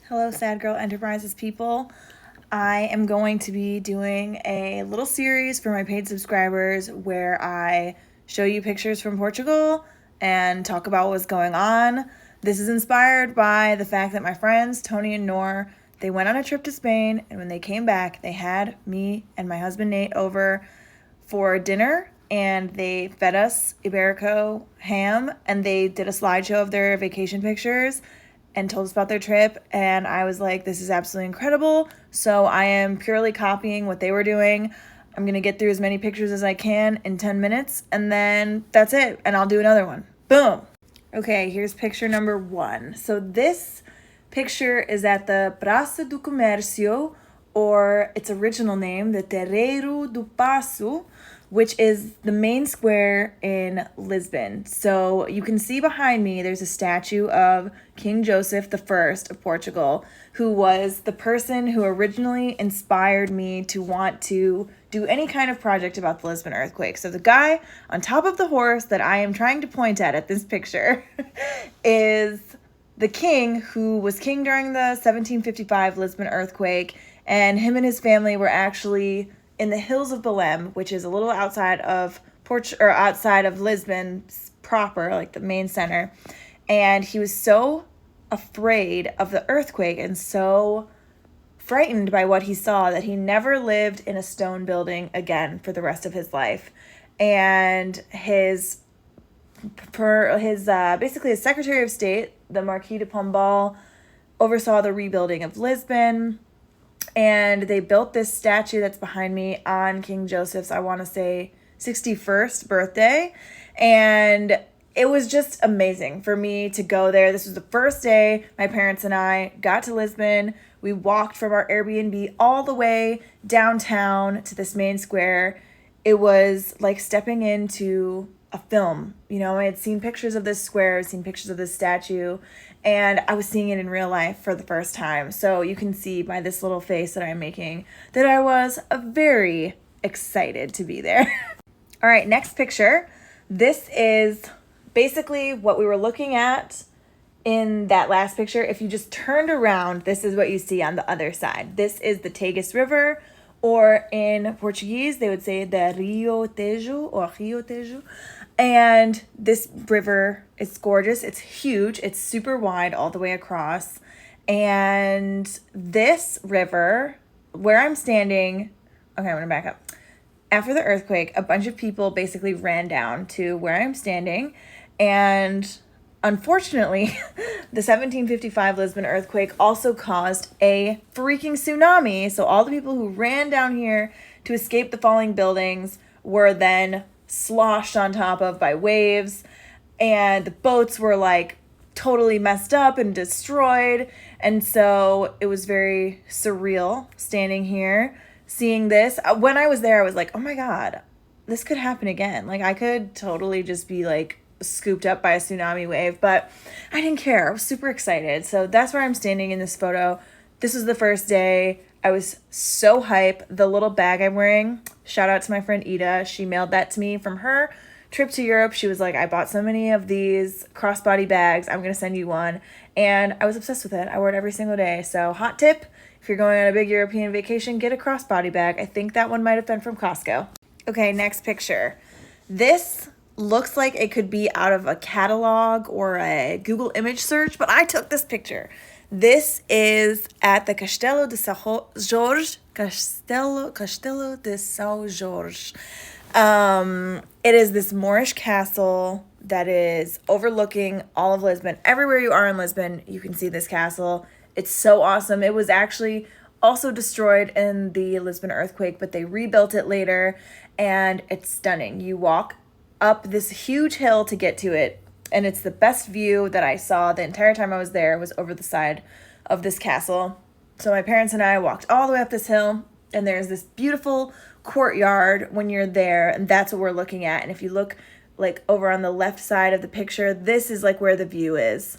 Hello, Sad Girl Enterprises people. I am going to be doing a little series for my paid subscribers where I show you pictures from Portugal and talk about what's going on. This is inspired by the fact that my friends, Tony and Nor, they went on a trip to Spain, and when they came back, they had me and my husband Nate over for dinner, and they fed us Iberico ham, and they did a slideshow of their vacation pictures and told us about their trip. And I was like, this is absolutely incredible. So I am purely copying what they were doing. I'm going to get through as many pictures as I can in 10 minutes, and then that's it. And I'll do another one. Boom. Okay, here's picture number 1. So this picture is at the Praça do Comércio, or its original name, the Terreiro do Paço, which is the main square in Lisbon. So you can see behind me there's a statue of King Joseph I of Portugal, who was the person who originally inspired me to want to do any kind of project about the Lisbon earthquake. So the guy on top of the horse that I am trying to point at this picture is the king who was king during the 1755 Lisbon earthquake, and him and his family were actually in the hills of Belém, which is a little outside of outside of Lisbon proper, like the main center. And he was so afraid of the earthquake and so frightened by what he saw that he never lived in a stone building again for the rest of his life. And his basically his Secretary of State, the Marquis de Pombal, oversaw the rebuilding of Lisbon. And they built this statue that's behind me on King Joseph's, I want to say, 61st birthday. And it was just amazing for me to go there. This was the first day my parents and I got to Lisbon. We walked from our Airbnb all the way downtown to this main square. It was like stepping into a film. You know, I had seen pictures of this square, seen pictures of this statue, and I was seeing it in real life for the first time. So you can see by this little face that I'm making that I was very excited to be there. All right, next picture. This is basically what we were looking at in that last picture. If you just turned around, this is what you see on the other side. This is the Tagus River, or in Portuguese, they would say the Rio Tejo or Rio Tejo. And this river is gorgeous. It's huge. It's super wide all the way across. And this river, where I'm standing, okay, I'm going to back up. After the earthquake, a bunch of people basically ran down to where I'm standing. And unfortunately, the 1755 Lisbon earthquake also caused a freaking tsunami. So all the people who ran down here to escape the falling buildings were then sloshed on top of by waves, and the boats were like totally messed up and destroyed. And so it was very surreal standing here seeing this. When I was there, I was like, oh my god, this could happen again. Like, I could totally just be like scooped up by a tsunami wave, but I didn't care. I was super excited. So that's where I'm standing in this photo. This was the first day. I was so hype. The little bag I'm wearing, shout out to my friend Ida. She mailed that to me from her trip to Europe. She was like, I bought so many of these crossbody bags. I'm going to send you one. And I was obsessed with it. I wore it every single day. So hot tip, if you're going on a big European vacation, get a crossbody bag. I think that one might have been from Costco. Okay, next picture. This looks like it could be out of a catalog or a Google image search, but I took this picture. This is at the Castelo de São Jorge. Castelo de São Jorge. It is this Moorish castle that is overlooking all of Lisbon. Everywhere you are in Lisbon, you can see this castle. It's so awesome. It was actually also destroyed in the Lisbon earthquake, but they rebuilt it later, and it's stunning. You walk up this huge hill to get to it, and it's the best view that I saw the entire time I was there was over the side of this castle. So my parents and I walked all the way up this hill, and there's this beautiful courtyard when you're there, and that's what we're looking at. And if you look like over on the left side of the picture, this is like where the view is.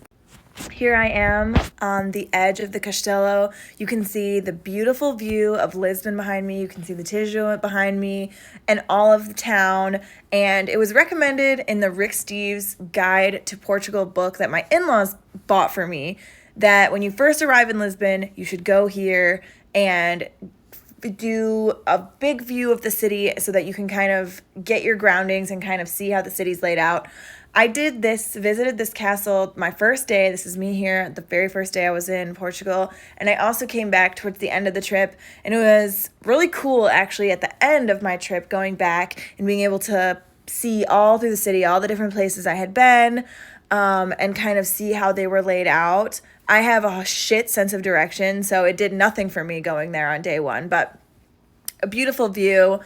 Here I am on the edge of the Castelo. You can see the beautiful view of Lisbon behind me. You can see the Tejo behind me and all of the town. And it was recommended in the Rick Steves Guide to Portugal book that my in-laws bought for me that when you first arrive in Lisbon, you should go here and do a big view of the city so that you can kind of get your groundings and kind of see how the city's laid out. I visited this castle my first day. This is me here, the very first day I was in Portugal. And I also came back towards the end of the trip. And it was really cool, actually, at the end of my trip, going back and being able to see all through the city, all the different places I had been, and kind of see how they were laid out. I have a shit sense of direction, so it did nothing for me going there on day one. But a beautiful view.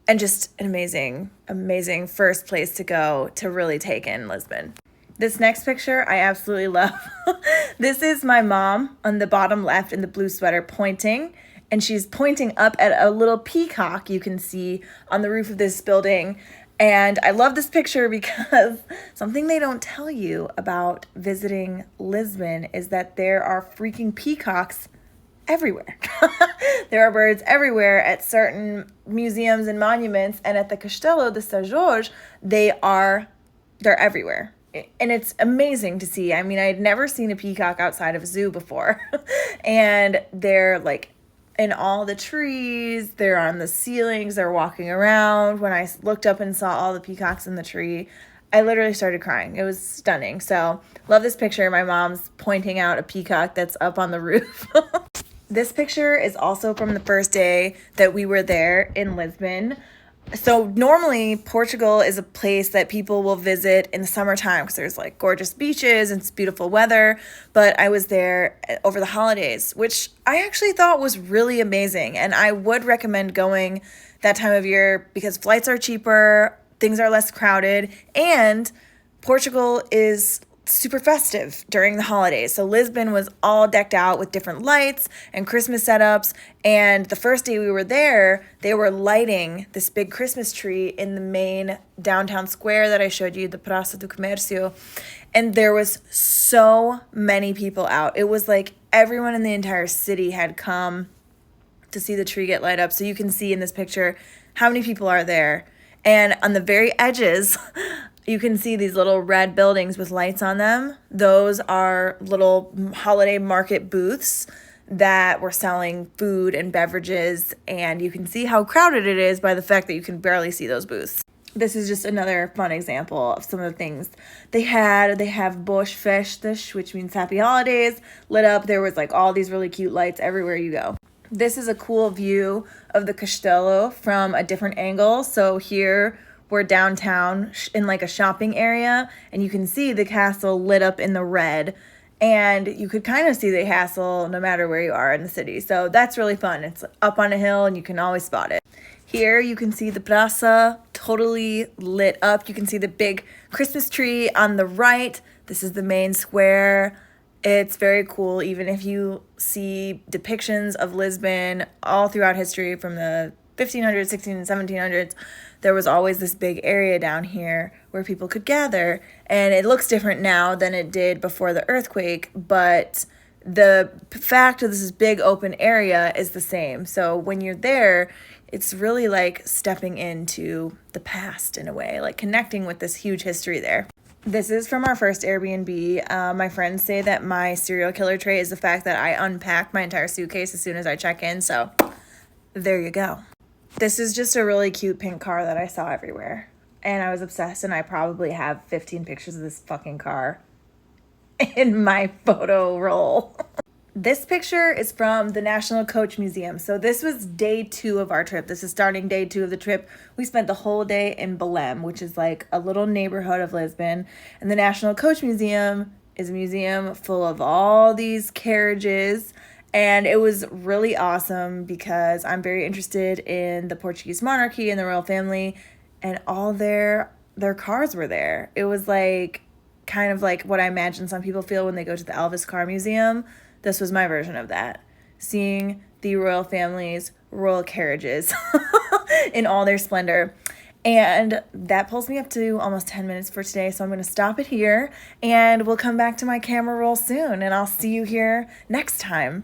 And just an amazing, amazing first place to go to really take in Lisbon. This next picture I absolutely love. This is my mom on the bottom left in the blue sweater pointing. And she's pointing up at a little peacock you can see on the roof of this building. And I love this picture because something they don't tell you about visiting Lisbon is that there are freaking peacocks everywhere. There are birds everywhere at certain museums and monuments, and at the Castelo de São Jorge, they're everywhere. And it's amazing to see. I mean, I had never seen a peacock outside of a zoo before. And they're like in all the trees, they're on the ceilings, they're walking around. When I looked up and saw all the peacocks in the tree, I literally started crying. It was stunning. So, love this picture. My mom's pointing out a peacock that's up on the roof. This picture is also from the first day that we were there in Lisbon. So normally Portugal is a place that people will visit in the summertime because there's like gorgeous beaches and it's beautiful weather. But I was there over the holidays, which I actually thought was really amazing. And I would recommend going that time of year because flights are cheaper, things are less crowded, and Portugal is super festive during the holidays. So Lisbon was all decked out with different lights and Christmas setups. And the first day we were there, they were lighting this big Christmas tree in the main downtown square that I showed you, the Praça do Comércio. And there was so many people out. It was like everyone in the entire city had come to see the tree get lit up. So you can see in this picture how many people are there. And on the very edges, you can see these little red buildings with lights on them. Those are little holiday market booths that were selling food and beverages. And you can see how crowded it is by the fact that you can barely see those booths. This is just another fun example of some of the things they have Boas Festas, which means happy holidays, lit up. There was like all these really cute lights everywhere you go. This is a cool view of the Castelo from a different angle. So here we're downtown in like a shopping area, and you can see the castle lit up in the red, and you could kind of see the castle no matter where you are in the city. So that's really fun. It's up on a hill and you can always spot it. Here you can see the Praça totally lit up. You can see the big Christmas tree on the right. This is the main square. It's very cool, even if you see depictions of Lisbon all throughout history from the 1500s, 1600s, 1700s. There was always this big area down here where people could gather. And it looks different now than it did before the earthquake, but the fact of this big open area is the same. So when you're there, it's really like stepping into the past in a way, like connecting with this huge history there. This is from our first Airbnb. My friends say that my serial killer trait is the fact that I unpack my entire suitcase as soon as I check in. So there you go. This is just a really cute pink car that I saw everywhere. And I was obsessed, and I probably have 15 pictures of this fucking car in my photo roll. This picture is from the National Coach Museum. So this was day 2 of our trip. This is starting day 2 of the trip. We spent the whole day in Belém, which is like a little neighborhood of Lisbon. And the National Coach Museum is a museum full of all these carriages. And it was really awesome because I'm very interested in the Portuguese monarchy and the royal family, and all their cars were there. It was like kind of like what I imagine some people feel when they go to the Elvis Car Museum. This was my version of that. Seeing the royal family's royal carriages in all their splendor. And that pulls me up to almost 10 minutes for today. So I'm going to stop it here, and we'll come back to my camera roll soon, and I'll see you here next time.